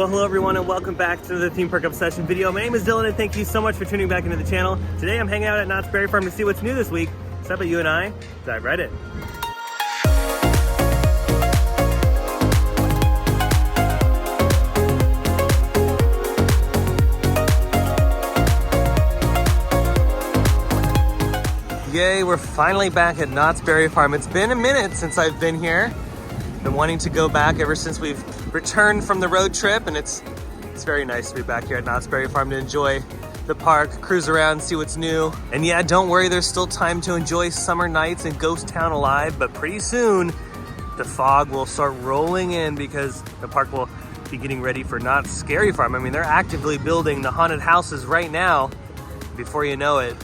Well, hello everyone and welcome back to the Theme Park Obsession video. My name is Dylan and thank you so much for tuning back into the channel. Today I'm hanging out at Knott's Berry Farm to see what's new this week. So how about you and I dive right in. Yay, we're finally back at Knott's Berry Farm. It's been a minute since I've been here. Been wanting to go back ever since we've returned from the road trip, and it's very nice to be back here at Knott's Berry Farm to enjoy the park, cruise around, see what's new. And yeah, don't worry, there's still time to enjoy summer nights and Ghost Town alive, but pretty soon the fog will start rolling in because the park will be getting ready for Knott's Scary Farm. I mean, they're actively building the haunted houses right now. Before you know it,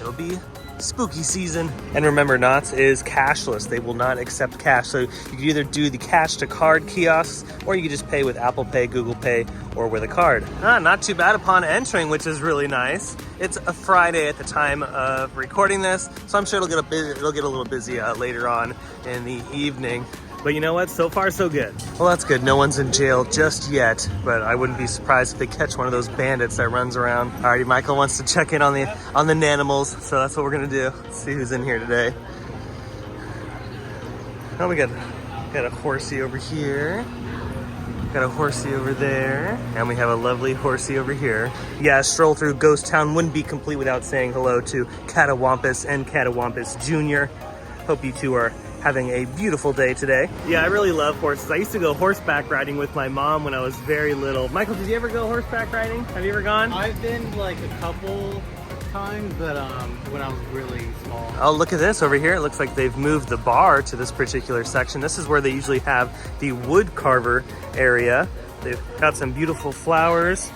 it'll be spooky season. And remember, Knott's is cashless. They will not accept cash. So you can either do the cash to card kiosks, or you can just pay with Apple Pay, Google Pay, or with a card. Not too bad upon entering, which is really nice. It's a Friday at the time of recording this, so I'm sure it'll get a little busy later on in the evening. But you know what? So far, so good. Well, that's good. No one's in jail just yet, but I wouldn't be surprised if they catch one of those bandits that runs around. Alrighty, Michael wants to check in on the nanimals, so that's what we're gonna do. Let's see who's in here today. Oh, we got a horsey over here. Got a horsey over there, and we have a lovely horsey over here. Yeah, a stroll through Ghost Town wouldn't be complete without saying hello to Catawampus and Catawampus Jr. Hope you two are having a beautiful day today. Yeah, I really love horses. I used to go horseback riding with my mom when I was very little. Michael, did you ever go horseback riding? Have you ever gone? I've been like a couple times, but when I was really small. Oh, look at this over here. It looks like they've moved the bar to this particular section. This is where they usually have the wood carver area. They've got some beautiful flowers.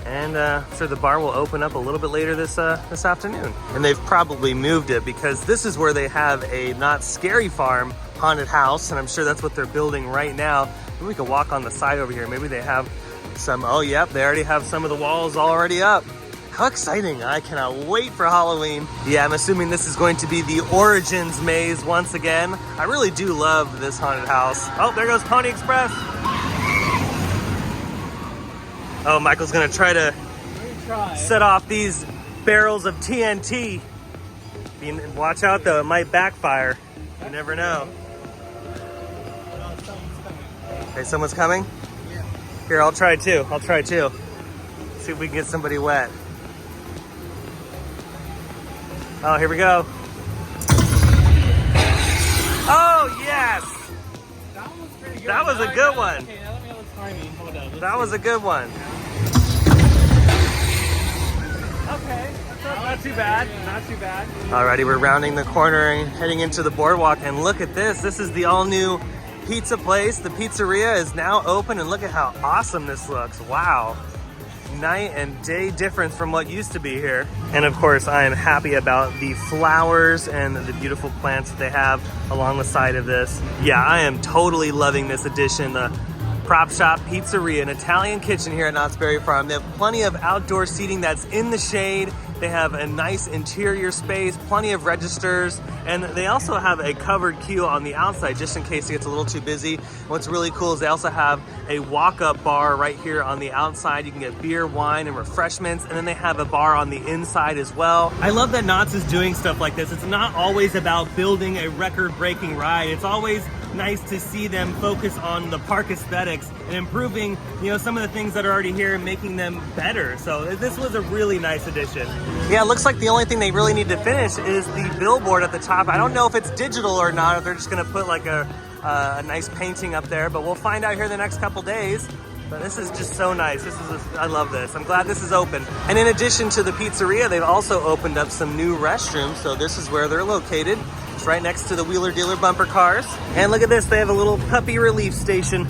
And I'm sure the bar will open up a little bit later this afternoon. And they've probably moved it because this is where they have a Knott's Scary Farm haunted house, and I'm sure that's what they're building right now. Maybe we could walk on the side over here. Maybe they have some, oh yep, they already have some of the walls already up. How exciting. I cannot wait for Halloween. Yeah, I'm assuming this is going to be the Origins maze once again. I really do love this haunted house. Oh, there goes Pony Express. Oh, Michael's gonna try to set off these barrels of TNT. Watch out though, it might backfire. You never know. Okay, someone's coming? Yeah. Here, I'll try too. See if we can get somebody wet. Oh, here we go. Oh, yes! That was pretty good. That was a good one. Okay, now let me know the timing. Hold up. That was a good one. Okay, not too bad, not too bad. Alrighty, we're rounding the corner and heading into the boardwalk, and look at this. This is the all-new pizza place. The pizzeria is now open, and look at how awesome this looks. Wow. Night and day difference from what used to be here. And of course, I am happy about the flowers and the beautiful plants that they have along the side of this. Yeah, I am totally loving this addition. The Prop Shop Pizzeria, an Italian kitchen here at Knott's Berry Farm. They have plenty of outdoor seating that's in the shade. They have a nice interior space, plenty of registers, and they also have a covered queue on the outside just in case it gets a little too busy. What's really cool is they also have a walk-up bar right here on the outside. You can get beer, wine, and refreshments, and then they have a bar on the inside as well. I love that Knott's is doing stuff like this. It's not always about building a record-breaking ride. It's always nice to see them focus on the park aesthetics and improving, you know, some of the things that are already here and making them better. So this was a really nice addition. Yeah, it looks like the only thing they really need to finish is the billboard at the top. I don't know if it's digital or not, if they're just gonna put like a nice painting up there, but we'll find out here the next couple days. But this is just so nice. I love this. I'm glad this is open. And in addition to the pizzeria, they've also opened up some new restrooms. So this is where they're located. It's right next to the Wheeler Dealer bumper cars. And look at this, they have a little puppy relief station.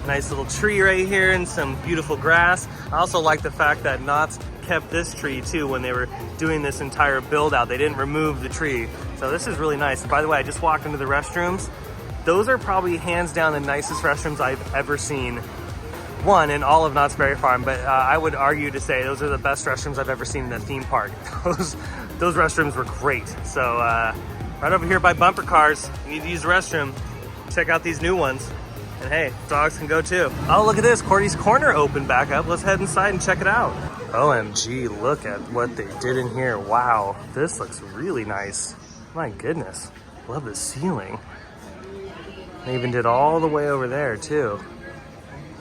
Nice little tree right here and some beautiful grass. I also like the fact that Knott's kept this tree too when they were doing this entire build out. They didn't remove the tree. So this is really nice. By the way, I just walked into the restrooms. Those are probably hands down the nicest restrooms I've ever seen. One in all of Knott's Berry Farm, but I would argue to say those are the best restrooms I've ever seen in a theme park. Those restrooms were great. So right over here by bumper cars, you need to use the restroom. Check out these new ones. And hey, dogs can go too. Oh, look at this. Cordy's Corner opened back up. Let's head inside and check it out. OMG, look at what they did in here. Wow, this looks really nice. My goodness, love the ceiling. They even did all the way over there too.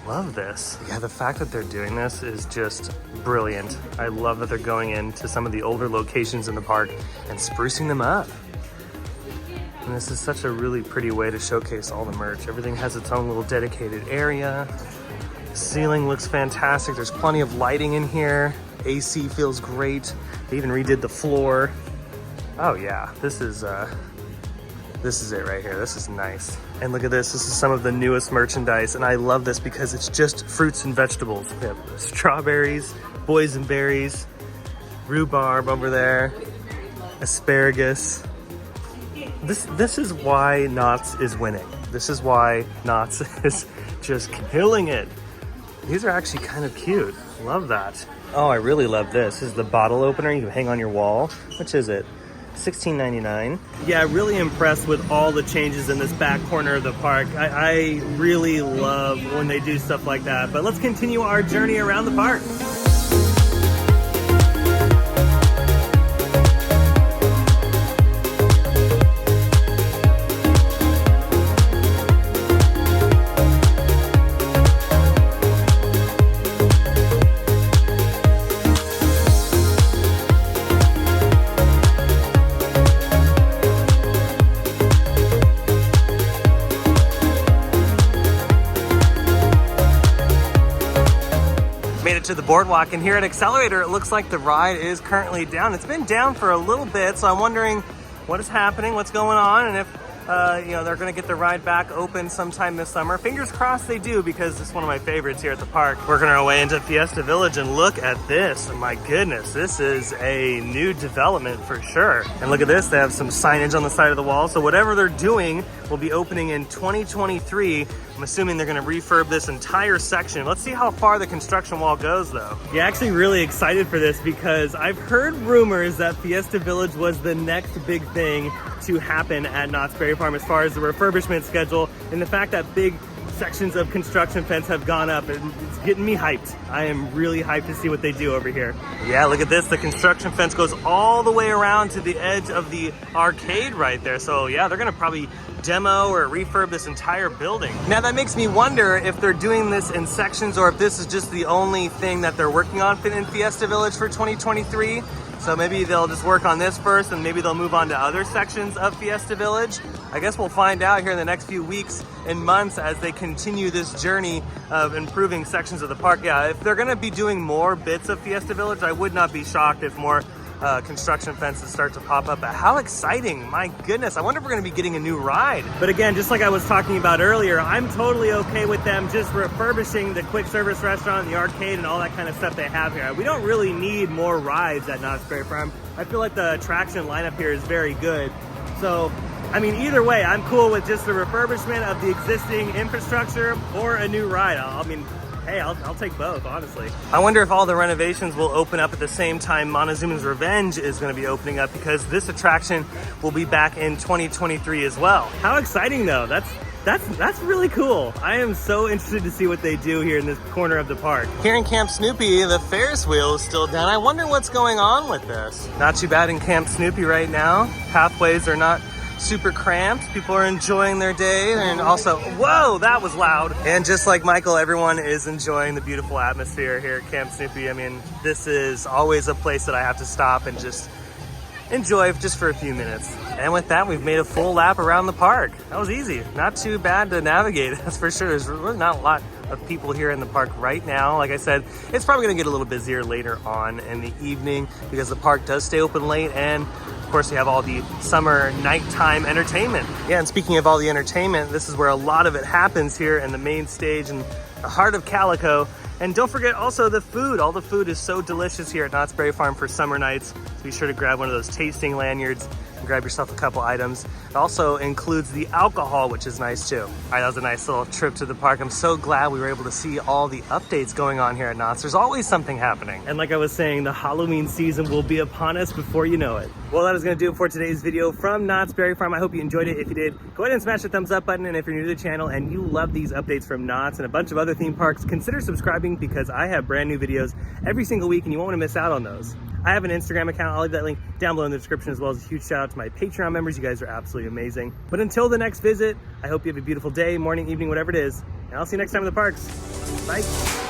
Love this. Yeah, the fact that they're doing this is just brilliant. I love that they're going into some of the older locations in the park and sprucing them up. And this is such a really pretty way to showcase all the merch. Everything has its own little dedicated area. The ceiling looks fantastic. There's plenty of lighting in here. AC feels great. They even redid the floor. Oh yeah, this is it right here. This is nice. And look at this. This is some of the newest merchandise. And I love this because it's just fruits and vegetables. We have strawberries, boysenberries, rhubarb over there, asparagus. This is why Knott's is winning. This is why Knott's is just killing it. These are actually kind of cute. Love that. Oh, I really love this. This is the bottle opener you can hang on your wall. Which is it? $16.99. Yeah, really impressed with all the changes in this back corner of the park. I really love when they do stuff like that. But let's continue our journey around the park. To the boardwalk, and here at Accelerator it looks like the ride is currently down. It's been down for a little bit, so I'm wondering what is happening, what's going on, and if they're going to get the ride back open sometime this summer. Fingers crossed they do, because it's one of my favorites here at the park. Working our way into Fiesta Village, and look at this. My goodness, this is a new development for sure. And look at this, they have some signage on the side of the wall, so whatever they're doing will be opening in 2023. I'm assuming they're gonna refurb this entire section. Let's see how far the construction wall goes though. Yeah, actually really excited for this because I've heard rumors that Fiesta Village was the next big thing to happen at Knott's Berry Farm as far as the refurbishment schedule, and the fact that big sections of construction fence have gone up, and it's getting me hyped. I am really hyped to see what they do over here. Yeah, look at this. The construction fence goes all the way around to the edge of the arcade right there. So yeah, they're gonna probably demo or refurb this entire building. Now that makes me wonder if they're doing this in sections or if this is just the only thing that they're working on in Fiesta Village for 2023. So maybe they'll just work on this first and maybe they'll move on to other sections of Fiesta Village. I guess we'll find out here in the next few weeks and months as they continue this journey of improving sections of the park. Yeah, if they're gonna be doing more bits of Fiesta Village, I would not be shocked if more construction fences start to pop up. But how exciting, my goodness. I wonder if we're gonna be getting a new ride. But again, just like I was talking about earlier, I'm totally okay with them just refurbishing the quick service restaurant, the arcade, and all that kind of stuff they have here. We don't really need more rides at Knott's Berry Farm. I feel like the attraction lineup here is very good. So, I mean, either way, I'm cool with just the refurbishment of the existing infrastructure or a new ride. I mean, hey, I'll take both, honestly. I wonder if all the renovations will open up at the same time Montezuma's Revenge is going to be opening up, because this attraction will be back in 2023 as well. How exciting though. That's really cool. I am so interested to see what they do here in this corner of the park. Here in Camp Snoopy, the Ferris wheel is still down. I wonder what's going on with this. Not too bad in Camp Snoopy right now. Pathways are not super cramped. People are enjoying their day, and also, whoa, that was loud. And just like Michael, everyone is enjoying the beautiful atmosphere here at Camp Snoopy. I mean, this is always a place that I have to stop and just enjoy just for a few minutes. And with that, we've made a full lap around the park. That was easy. Not too bad to navigate, that's for sure. There's really not a lot of people here in the park right now. Like I said, it's probably gonna get a little busier later on in the evening because the park does stay open late, and of course, we have all the summer nighttime entertainment. Yeah, and speaking of all the entertainment, this is where a lot of it happens here in the main stage in the heart of Calico. And don't forget also the food. All the food is so delicious here at Knott's Berry Farm for summer nights. So be sure to grab one of those tasting lanyards grab yourself a couple items. It also includes the alcohol, which is nice too. All right, that was a nice little trip to the park. I'm so glad we were able to see all the updates going on here at Knott's. There's always something happening. And like I was saying, the Halloween season will be upon us before you know it. Well, that is gonna do it for today's video from Knott's Berry Farm. I hope you enjoyed it. If you did, go ahead and smash the thumbs up button. And if you're new to the channel and you love these updates from Knott's and a bunch of other theme parks, consider subscribing because I have brand new videos every single week and you won't wanna miss out on those. I have an Instagram account. I'll leave that link down below in the description, as well as a huge shout out to my Patreon members. You guys are absolutely amazing. But until the next visit, I hope you have a beautiful day, morning, evening, whatever it is. And I'll see you next time in the parks. Bye.